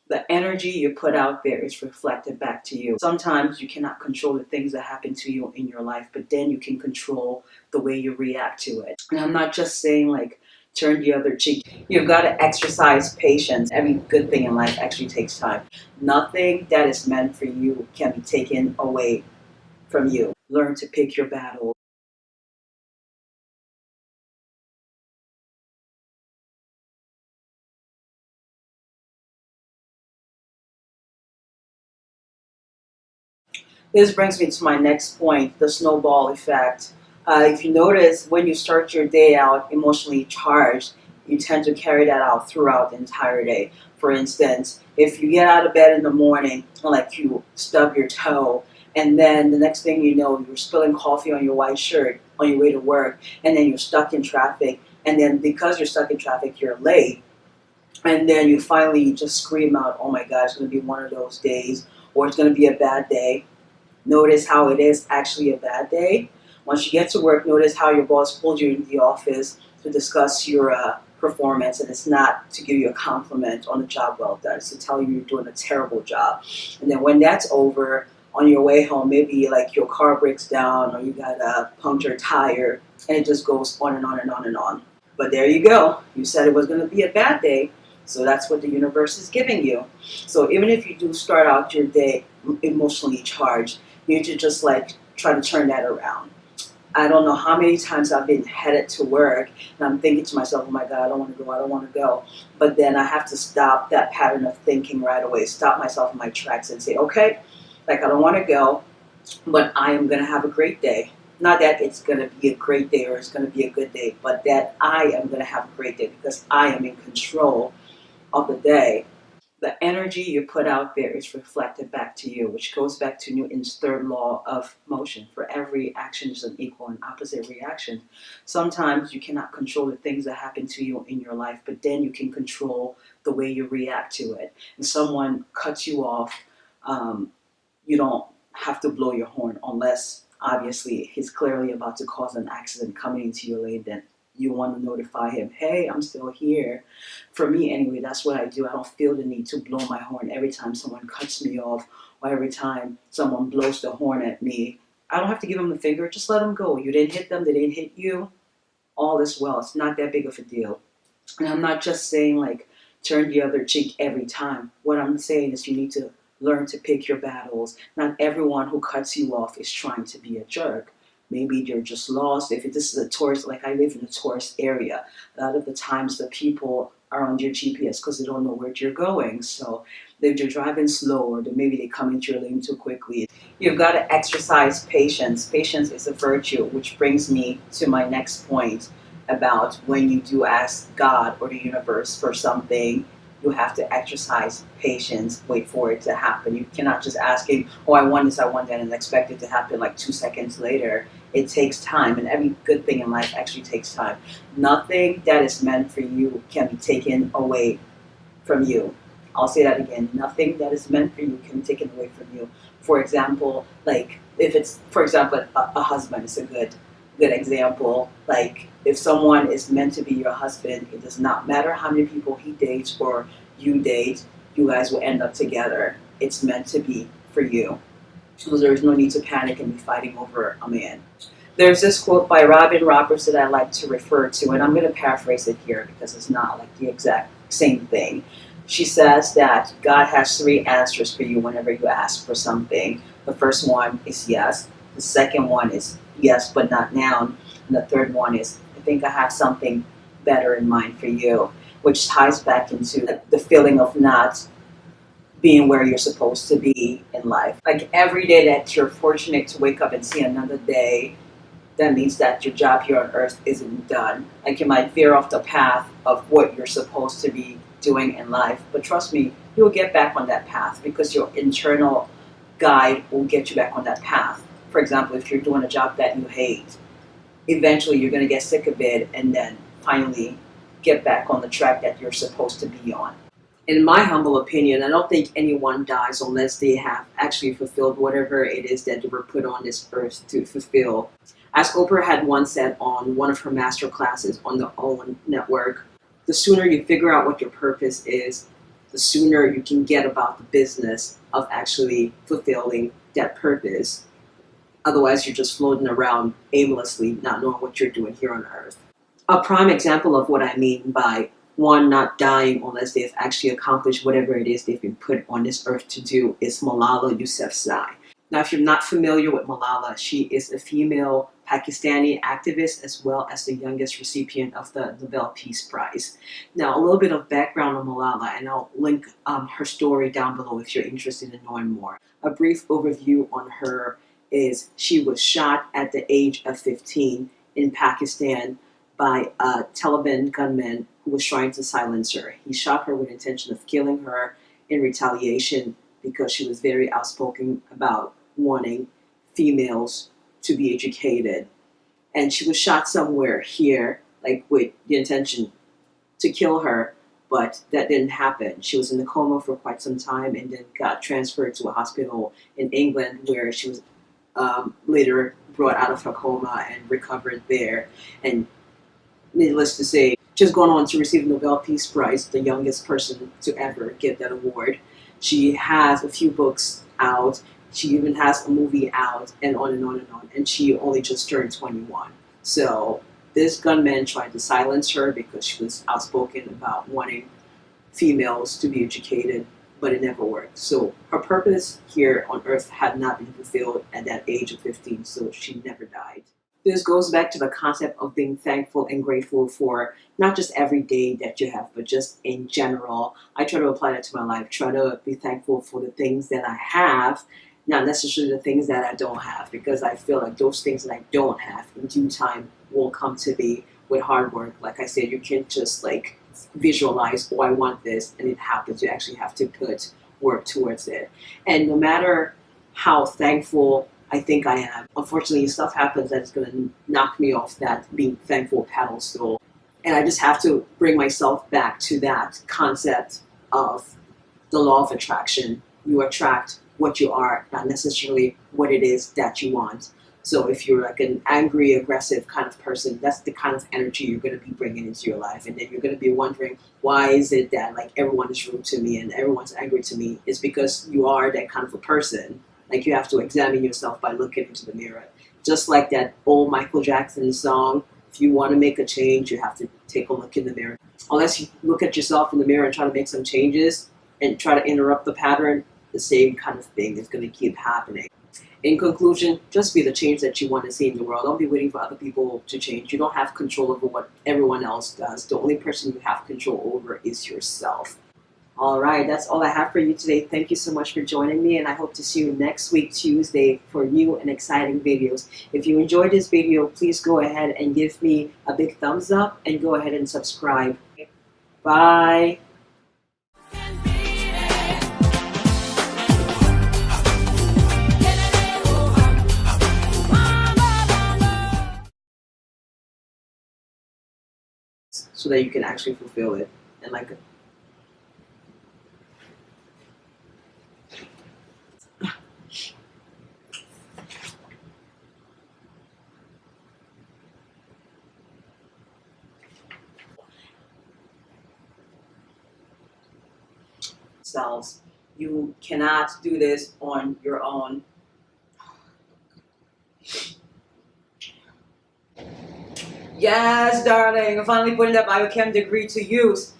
The energy you put out there is reflected back to you. Sometimes you cannot control the things that happen to you in your life, but then you can control the way you react to it. And I'm not just saying like turn the other cheek. You've got to exercise patience. Every good thing in life actually takes time. Nothing that is meant for you can be taken away from you. Learn to pick your battles. This brings me to my next point, the snowball effect. If you notice, when you start your day out emotionally charged, you tend to carry that out throughout the entire day. For instance, if you get out of bed in the morning, like you stub your toe, and then the next thing you know, you're spilling coffee on your white shirt on your way to work, and then you're stuck in traffic, and then because you're stuck in traffic, you're late, and then you finally just scream out, oh my God, it's going to be one of those days, or it's going to be a bad day. Notice how it is actually a bad day. Once you get to work, notice how your boss pulled you into the office to discuss your performance, and it's not to give you a compliment on a job well done. It's to tell you you're doing a terrible job. And then when that's over, on your way home, maybe like your car breaks down or you got a punctured tire, and it just goes on and on and on and on. But there you go. You said it was going to be a bad day, so that's what the universe is giving you. So even if you do start out your day emotionally charged, you need to just like try to turn that around. I don't know how many times I've been headed to work and I'm thinking to myself, oh my God, I don't want to go, I don't want to go. But then I have to stop that pattern of thinking right away, stop myself in my tracks and say, okay, like I don't want to go, but I am going to have a great day. Not that it's going to be a great day or it's going to be a good day, but that I am going to have a great day because I am in control of the day. The energy you put out there is reflected back to you, which goes back to Newton's third law of motion. For every action is an equal and opposite reaction. Sometimes you cannot control the things that happen to you in your life, but then you can control the way you react to it. And someone cuts you off, you don't have to blow your horn unless obviously he's clearly about to cause an accident coming into your lane. Then you want to notify him, hey, I'm still here. For me anyway, that's what I do. I don't feel the need to blow my horn every time someone cuts me off or every time someone blows the horn at me. I don't have to give them the finger, just let them go. You didn't hit them, they didn't hit you. All is well. It's not that big of a deal. And I'm not just saying like turn the other cheek every time. What I'm saying is you need to learn to pick your battles. Not everyone who cuts you off is trying to be a jerk. Maybe they're just lost. If this is a tourist, like I live in a tourist area, a lot of the times the people are on your GPS because they don't know where you're going. So if you're driving slow or maybe they come into your lane too quickly, you've got to exercise patience. Patience is a virtue, which brings me to my next point about when you do ask God or the universe for something, you have to exercise patience, wait for it to happen. You cannot just ask him, oh, I want this, I want that, and expect it to happen like 2 seconds later. It takes time, and every good thing in life actually takes time. Nothing that is meant for you can be taken away from you. I'll say that again. Nothing that is meant for you can be taken away from you. For example, like if it's, for example, a husband is a good example. Like if someone is meant to be your husband, it does not matter how many people he dates or you date, you guys will end up together. It's meant to be for you. So there is no need to panic and be fighting over a man. There's this quote by Robin Roberts that I like to refer to, and I'm going to paraphrase it here because it's not like the exact same thing. She says that God has 3 answers for you whenever you ask for something. The first one is yes. The second one is yes, but not now. And the third one is, I think I have something better in mind for you, which ties back into the feeling of not being where you're supposed to be in life. Like every day that you're fortunate to wake up and see another day, that means that your job here on earth isn't done. Like you might veer off the path of what you're supposed to be doing in life, but trust me, you'll get back on that path because your internal guide will get you back on that path. For example, if you're doing a job that you hate, eventually you're going to get sick of it and then finally get back on the track that you're supposed to be on. In my humble opinion, I don't think anyone dies unless they have actually fulfilled whatever it is that they were put on this earth to fulfill. As Oprah had once said on one of her master classes on the OWN network, the sooner you figure out what your purpose is, the sooner you can get about the business of actually fulfilling that purpose. Otherwise, you're just floating around aimlessly, not knowing what you're doing here on earth. A prime example of what I mean by one not dying unless they've actually accomplished whatever it is they've been put on this earth to do is Malala Yousafzai. Now, if you're not familiar with Malala, she is a female Pakistani activist as well as the youngest recipient of the Nobel Peace Prize. Now, a little bit of background on Malala, and I'll link her story down below if you're interested in knowing more. A brief overview on her is she was shot at the age of 15 in Pakistan by a Taliban gunman who was trying to silence her. He shot her with the intention of killing her in retaliation because she was very outspoken about wanting females to be educated. And she was shot somewhere here, like with the intention to kill her, but that didn't happen. She was in a coma for quite some time and then got transferred to a hospital in England where she was later brought out of her coma and recovered there. And needless to say, she's gone on to receive the Nobel Peace Prize, the youngest person to ever get that award. She has a few books out. She even has a movie out, and on and on and on. And she only just turned 21. So this gunman tried to silence her because she was outspoken about wanting females to be educated, but it never worked. So her purpose here on earth had not been fulfilled at that age of 15, so she never died. This goes back to the concept of being thankful and grateful for not just every day that you have, but just in general. I try to apply that to my life. Try to be thankful for the things that I have, not necessarily the things that I don't have, because I feel like those things that I don't have in due time will come to me with hard work. Like I said, you can't just like visualize, oh, I want this, and it happens. You actually have to put work towards it. And no matter how thankful I think I am, unfortunately, stuff happens that's going to knock me off that being thankful pedestal. And I just have to bring myself back to that concept of the law of attraction. You attract what you are, not necessarily what it is that you want. So if you're like an angry, aggressive kind of person, that's the kind of energy you're going to be bringing into your life. And then you're going to be wondering, why is it that like everyone is rude to me and everyone's angry to me? It's because you are that kind of a person. Like you have to examine yourself by looking into the mirror. Just like that old Michael Jackson song, if you want to make a change, you have to take a look in the mirror. Unless you look at yourself in the mirror and try to make some changes and try to interrupt the pattern, the same kind of thing is going to keep happening. In conclusion, just be the change that you want to see in the world. Don't be waiting for other people to change. You don't have control over what everyone else does. The only person you have control over is yourself. All right, that's all I have for you today. Thank you so much for joining me, and I hope to see you next week, Tuesday, for new and exciting videos. If you enjoyed this video, please go ahead and give me a big thumbs up and go ahead and subscribe. Bye. So that you can actually fulfill it and like selves. You cannot do this on your own. Yes, darling, I'm finally putting that biochem degree to use.